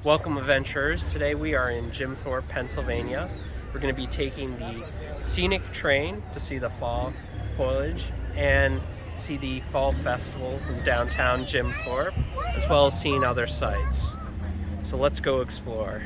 Welcome adventurers. Today we are in Jim Thorpe, Pennsylvania. We're going to be taking the scenic train to see the fall foliage and see the fall festival in downtown Jim Thorpe, as well as seeing other sites. So let's go explore.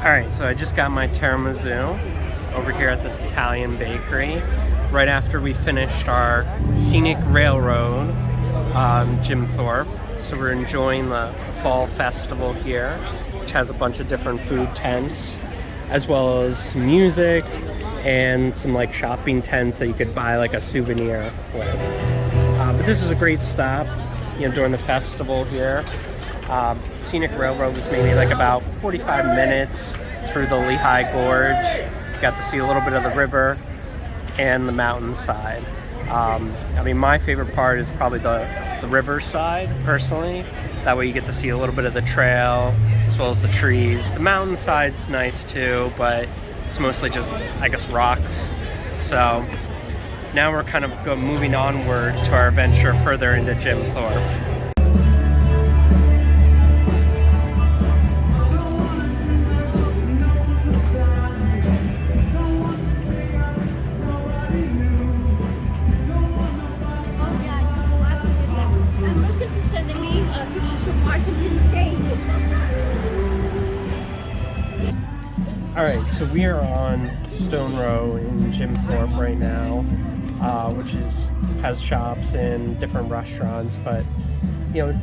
Alright, so I just got my tiramisu over here at this Italian bakery right after we finished our scenic railroad, Jim Thorpe. So we're enjoying the fall festival here, which has a bunch of different food tents, as well as music and some like shopping tents that you could buy like a souvenir with. But this is a great stop, during the festival here. Scenic railroad was maybe like about 45 minutes through the Lehigh Gorge. Got to see a little bit of the river and the mountainside. My favorite part is probably the river side, personally. That way you get to see a little bit of the trail as well as the trees. The mountainside's nice too, but it's mostly just, I guess, rocks. So now we're kind of moving onward to our adventure further into Jim Thorpe. Alright, so we are on Stone Row in Jim Thorpe right now, which has shops and different restaurants, but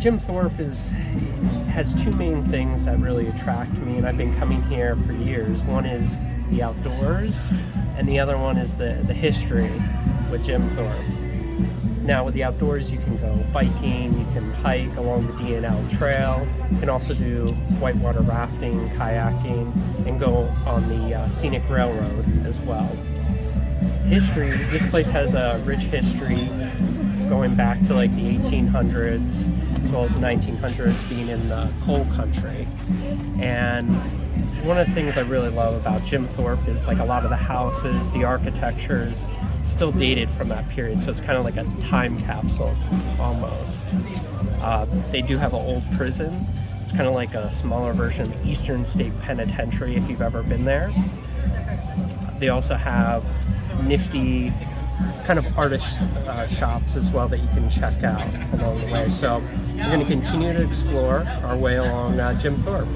Jim Thorpe has two main things that really attract me, and I've been coming here for years. One is the outdoors, and the other one is the history with Jim Thorpe. Now with the outdoors, you can go biking, you can hike along the D&L Trail, you can also do whitewater rafting, kayaking, and go on the scenic railroad as well. History, this place has a rich history going back to like the 1800s. as well as the 1900s being in the coal country. And one of the things I really love about Jim Thorpe is like a lot of the houses, the architecture is still dated from that period, so it's kind of like a time capsule almost. They do have an old prison. It's kind of like a smaller version of the Eastern State Penitentiary if you've ever been there. They also have nifty kind of artist shops as well that you can check out along the way. So we're going to continue to explore our way along Jim Thorpe.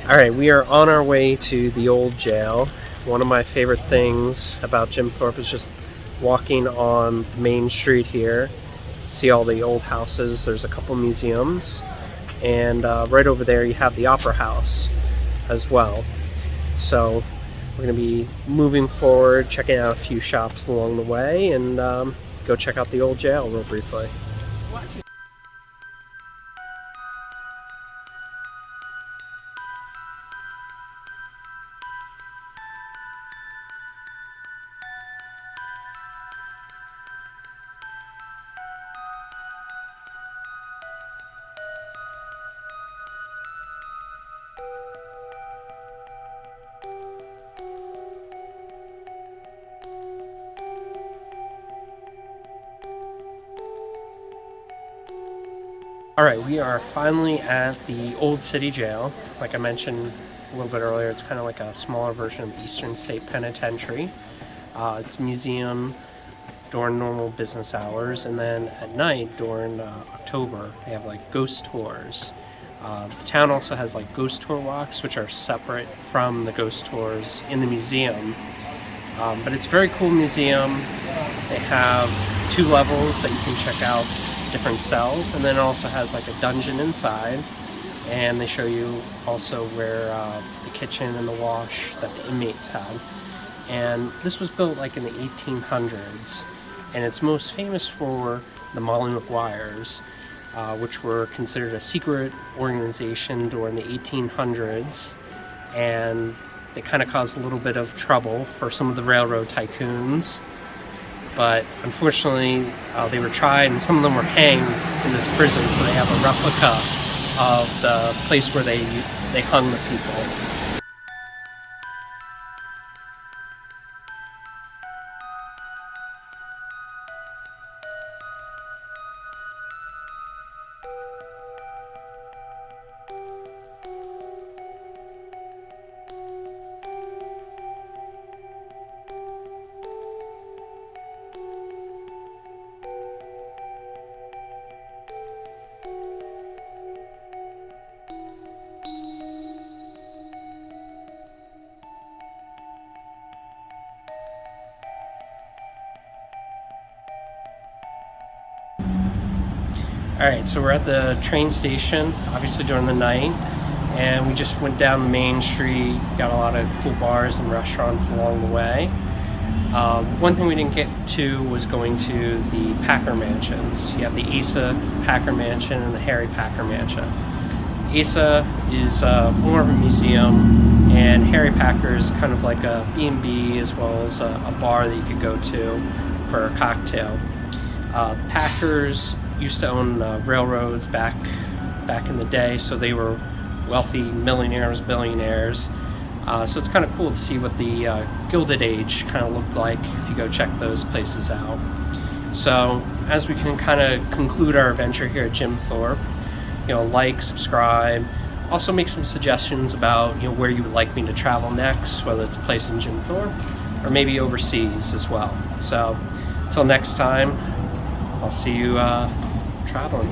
Alright, we are on our way to the old jail. One of my favorite things about Jim Thorpe is just walking on Main Street here. See all the old houses, there's a couple museums, and right over there you have the Opera House as well. So we're going to be moving forward, checking out a few shops along the way, and go check out the old jail real briefly. Alright, we are finally at the Old City Jail. Like I mentioned a little bit earlier, it's kind of like a smaller version of the Eastern State Penitentiary. It's a museum during normal business hours, and then at night during October they have like ghost tours. The town also has like ghost tour walks, which are separate from the ghost tours in the museum. But it's a very cool museum. They have 2 levels that you can check out different cells, and then it also has like a dungeon inside, and they show you also where the kitchen and the wash that the inmates had. And this was built like in the 1800s, and it's most famous for the Molly Maguires, which were considered a secret organization during the 1800s, and they kind of caused a little bit of trouble for some of the railroad tycoons. But unfortunately, they were tried, and some of them were hanged in this prison, so they have a replica of the place where they hung the people. Alright, so we're at the train station, obviously during the night, and we just went down the main street, got a lot of cool bars and restaurants along the way. One thing we didn't get to was going to the Packer mansions. You have the Asa Packer Mansion and the Harry Packer Mansion. Asa is more of a museum, and Harry Packer is kind of like a B&B as well as a bar that you could go to for a cocktail. The Packers used to own railroads back in the day, so they were wealthy millionaires, billionaires. So it's kind of cool to see what the Gilded Age kind of looked like if you go check those places out. So as we can kind of conclude our adventure here at Jim Thorpe, like, subscribe, also make some suggestions about where you would like me to travel next, whether it's a place in Jim Thorpe or maybe overseas as well. So until next time, I'll see you traveling.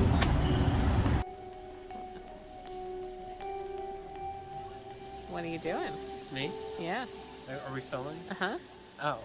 What are you doing? Me? Yeah. Are we filming? Uh-huh. Oh.